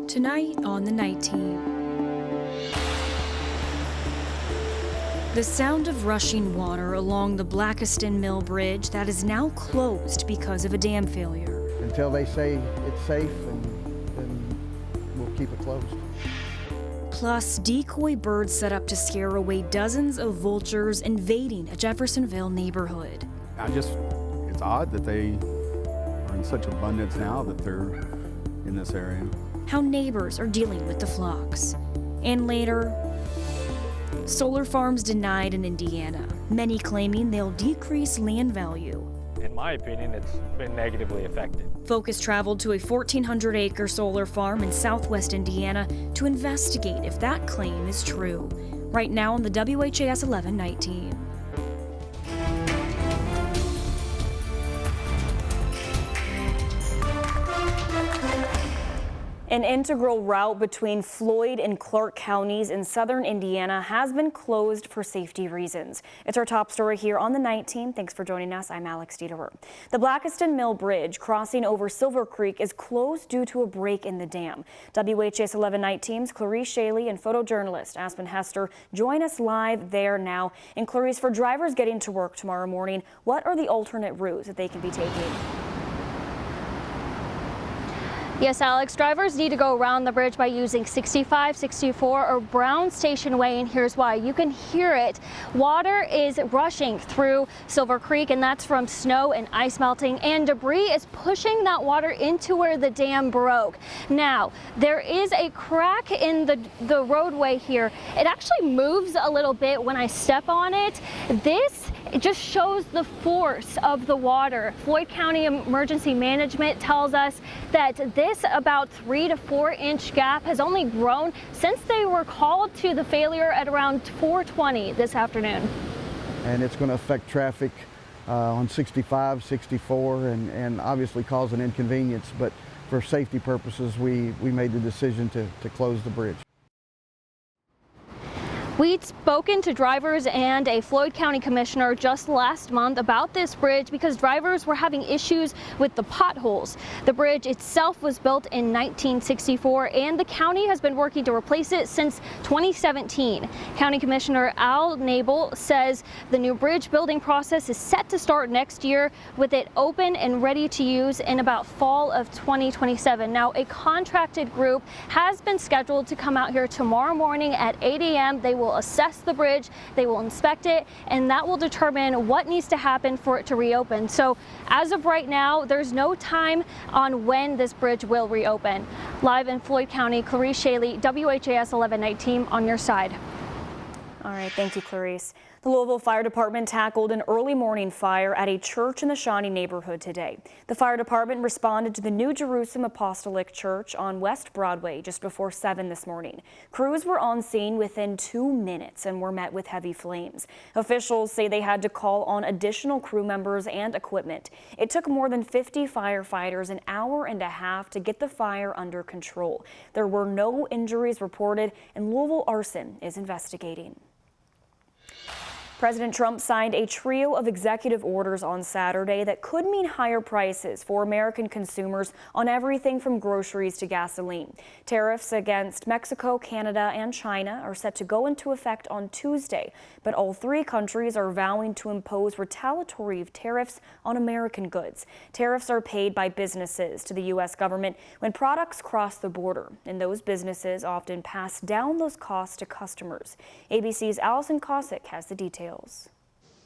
Tonight on the Night Team. The sound of rushing water along the Blackiston Mill Bridge that is now closed because of a dam failure. Until they say it's safe, and then we'll keep it closed. Plus, decoy birds set up to scare away dozens of vultures invading a Jeffersonville neighborhood. It's odd that they are in such abundance now that they're in this area. How neighbors are dealing with the flocks. And later, solar farms denied in Indiana, many claiming they'll decrease land value. In my opinion, it's been negatively affected. Focus traveled to a 1,400-acre solar farm in southwest Indiana to investigate if that claim is true. Right now on the WHAS11 Night Team. An integral route between Floyd and Clark counties in southern Indiana has been closed for safety reasons. It's our top story here on the Night Team. Thanks for joining us. I'm Alex Dieterer. The Blackiston Mill Bridge crossing over Silver Creek is closed due to a break in the dam. WHAS 11 Night Team's Clarice Shaley and photojournalist Aspen Hester join us live there now. And Clarice, for drivers getting to work tomorrow morning, what are the alternate routes that they can be taking? Yes, Alex, drivers need to go around the bridge by using 65, 64 or Brown Station Way, and here's why. You can hear it. Water is rushing through Silver Creek, and that's from snow and ice melting, and debris is pushing that water into where the dam broke. Now, there is a crack in the roadway here. It actually moves a little bit when I step on it. It just shows the force of the water. Floyd County Emergency Management tells us that this about 3 to 4 inch gap has only grown since they were called to the failure at around 4:20 this afternoon. And it's going to affect traffic on 65, 64, and obviously cause an inconvenience. But for safety purposes, we made the decision to close the bridge. We'd spoken to drivers and a Floyd County commissioner just last month about this bridge because drivers were having issues with the potholes. The bridge itself was built in 1964 and the county has been working to replace it since 2017. County Commissioner Al Nabel says the new bridge building process is set to start next year with it open and ready to use in about fall of 2027. Now, a contracted group has been scheduled to come out here tomorrow morning at 8 a.m. They will assess the bridge, they will inspect it, and that will determine what needs to happen for it to reopen. So as of right now, there's no time on when this bridge will reopen. Live in Floyd County, Clarice Shaley, WHAS 11 Night Team on your side. All right, thank you, Clarice. The Louisville Fire Department tackled an early morning fire at a church in the Shawnee neighborhood today. The fire department responded to the New Jerusalem Apostolic Church on West Broadway just before 7 this morning. Crews were on scene within 2 minutes and were met with heavy flames. Officials say they had to call on additional crew members and equipment. It took more than 50 firefighters an hour and a half to get the fire under control. There were no injuries reported, and Louisville Arson is investigating. President Trump signed a trio of executive orders on Saturday that could mean higher prices for American consumers on everything from groceries to gasoline. Tariffs against Mexico, Canada, and China are set to go into effect on Tuesday, but all three countries are vowing to impose retaliatory tariffs on American goods. Tariffs are paid by businesses to the U.S. government when products cross the border, and those businesses often pass down those costs to customers. ABC's Allison Cossack has the details.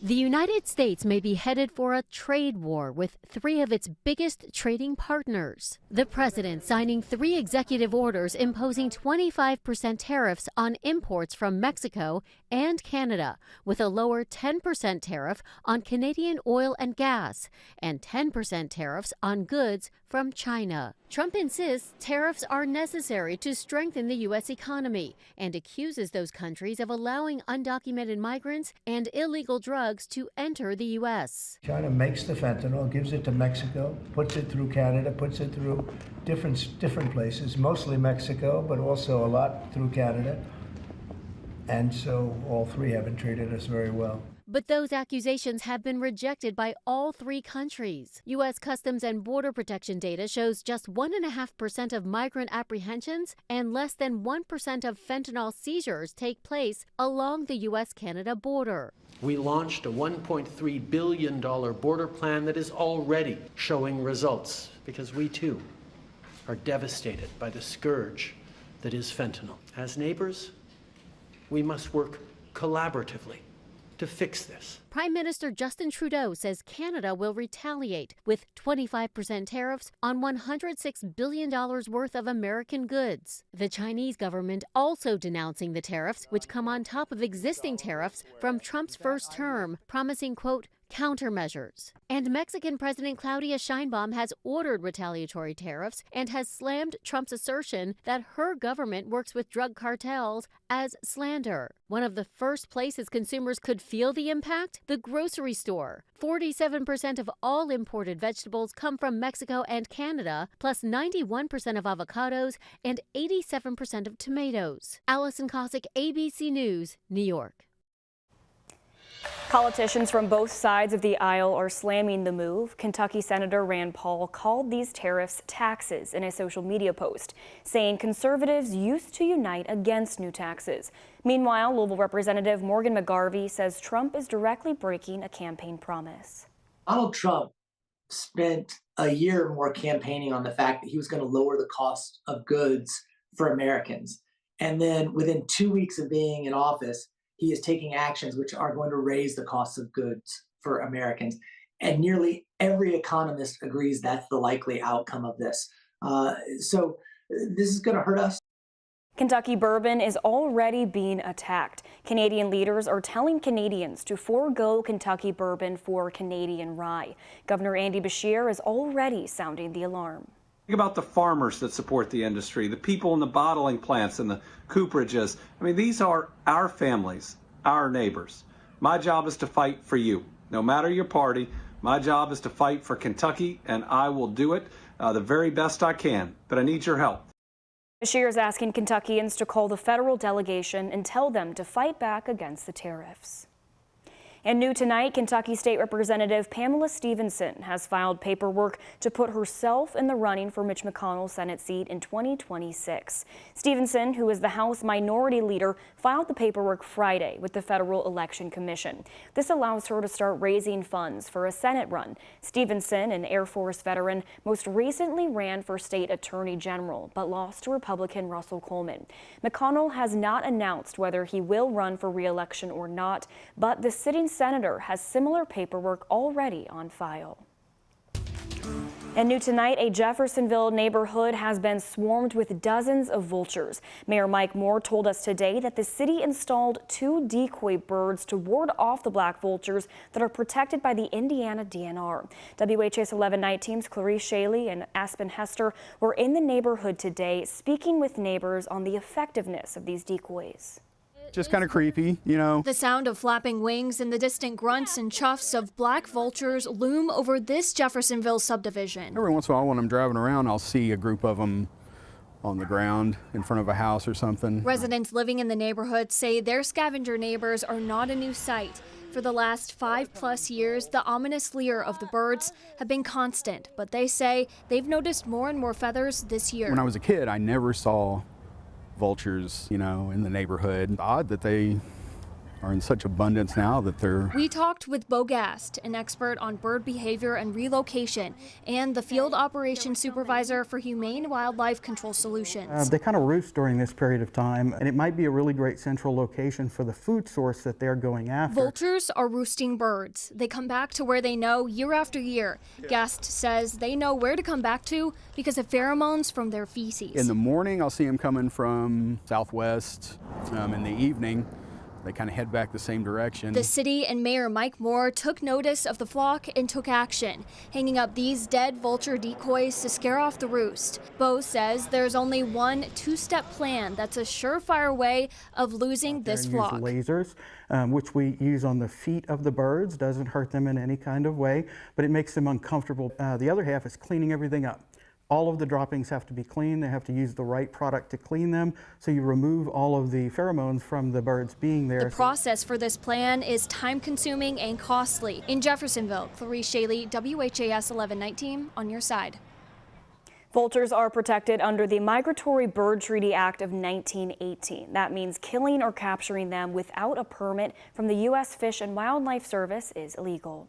The United States may be headed for a trade war with three of its biggest trading partners. The president signing 3 executive orders imposing 25% tariffs on imports from Mexico and Canada, with a lower 10% tariff on Canadian oil and gas and 10% tariffs on goods from China. Trump insists tariffs are necessary to strengthen the U.S. economy and accuses those countries of allowing undocumented migrants and illegal drugs to enter the U.S. China makes the fentanyl, gives it to Mexico, puts it through Canada, puts it through different places, mostly Mexico, but also a lot through Canada. And so all three haven't treated us very well. But those accusations have been rejected by all three countries. U.S. Customs and Border Protection data shows just 1.5% of migrant apprehensions and less than 1% of fentanyl seizures take place along the U.S.-Canada border. We launched a $1.3 billion border plan that is already showing results because we too are devastated by the scourge that is fentanyl. As neighbors, we must work collaboratively to fix this. Prime Minister Justin Trudeau says Canada will retaliate with 25% tariffs on $106 billion worth of American goods. The Chinese government also denouncing the tariffs, which come on top of existing tariffs from Trump's first term, promising, quote, countermeasures. And Mexican President Claudia Sheinbaum has ordered retaliatory tariffs and has slammed Trump's assertion that her government works with drug cartels as slander. One of the first places consumers could feel the impact? The grocery store. 47% of all imported vegetables come from Mexico and Canada, plus 91% of avocados and 87% of tomatoes. Allison Cossack, ABC News, New York. Politicians from both sides of the aisle are slamming the move. Kentucky Senator Rand Paul called these tariffs taxes in a social media post, saying conservatives used to unite against new taxes. Meanwhile, Louisville Representative Morgan McGarvey says Trump is directly breaking a campaign promise. Donald Trump spent a year or more campaigning on the fact that he was going to lower the cost of goods for Americans. And then within 2 weeks of being in office, he is taking actions which are going to raise the cost of goods for Americans. And nearly every economist agrees that's the likely outcome of this. So this is going to hurt us. Kentucky bourbon is already being attacked. Canadian leaders are telling Canadians to forego Kentucky bourbon for Canadian rye. Governor Andy Beshear is already sounding the alarm. Think about the farmers that support the industry, the people in the bottling plants and the cooperages. I mean, these are our families, our neighbors. My job is to fight for you. No matter your party, my job is to fight for Kentucky, and I will do it the very best I can. But I need your help. Beshear is asking Kentuckians to call the federal delegation and tell them to fight back against the tariffs. And new tonight, Kentucky State Representative Pamela Stevenson has filed paperwork to put herself in the running for Mitch McConnell's Senate seat in 2026. Stevenson, who is the House Minority Leader, filed the paperwork Friday with the Federal Election Commission. This allows her to start raising funds for a Senate run. Stevenson, an Air Force veteran, most recently ran for State Attorney General, but lost to Republican Russell Coleman. McConnell has not announced whether he will run for re-election or not, but the sitting senator has similar paperwork already on file. And new tonight, a Jeffersonville neighborhood has been swarmed with dozens of vultures. Mayor Mike Moore told us today that the city installed 2 decoy birds to ward off the black vultures that are protected by the Indiana DNR. WHAS11 night teams Clarice Shaley and Aspen Hester were in the neighborhood today speaking with neighbors on the effectiveness of these decoys. Just kind of creepy, you know. The sound of flapping wings and the distant grunts and chuffs of black vultures loom over this Jeffersonville subdivision. Every once in a while when I'm driving around, I'll see a group of them on the ground in front of a house or something. Residents living in the neighborhood say their scavenger neighbors are not a new sight. For the last 5+ years, the ominous leer of the birds have been constant, but they say they've noticed more and more feathers this year. When I was a kid, I never saw vultures, you know, in the neighborhood. Odd that they are in such abundance now that they're... We talked with Bo Gast, an expert on bird behavior and relocation, and the field operations supervisor for Humane Wildlife Control Solutions. They kind of roost during this period of time, and it might be a really great central location for the food source that they're going after. Vultures are roosting birds. They come back to where they know year after year. Gast says they know where to come back to because of pheromones from their feces. In the morning, I'll see them coming from southwest. In the evening, they kind of head back the same direction. The city and Mayor Mike Moore took notice of the flock and took action, hanging up these dead vulture decoys to scare off the roost. Bo says there's only one 2-step plan that's a surefire way of losing this flock. Use lasers, which we use on the feet of the birds. Doesn't hurt them in any kind of way, but it makes them uncomfortable. The other half is cleaning everything up. All of the droppings have to be clean. They have to use the right product to clean them. So you remove all of the pheromones from the birds being there. The process for this plan is time-consuming and costly. In Jeffersonville, Clarice Shaley, WHAS 11 on your side. Vultures are protected under the Migratory Bird Treaty Act of 1918. That means killing or capturing them without a permit from the U.S. Fish and Wildlife Service is illegal.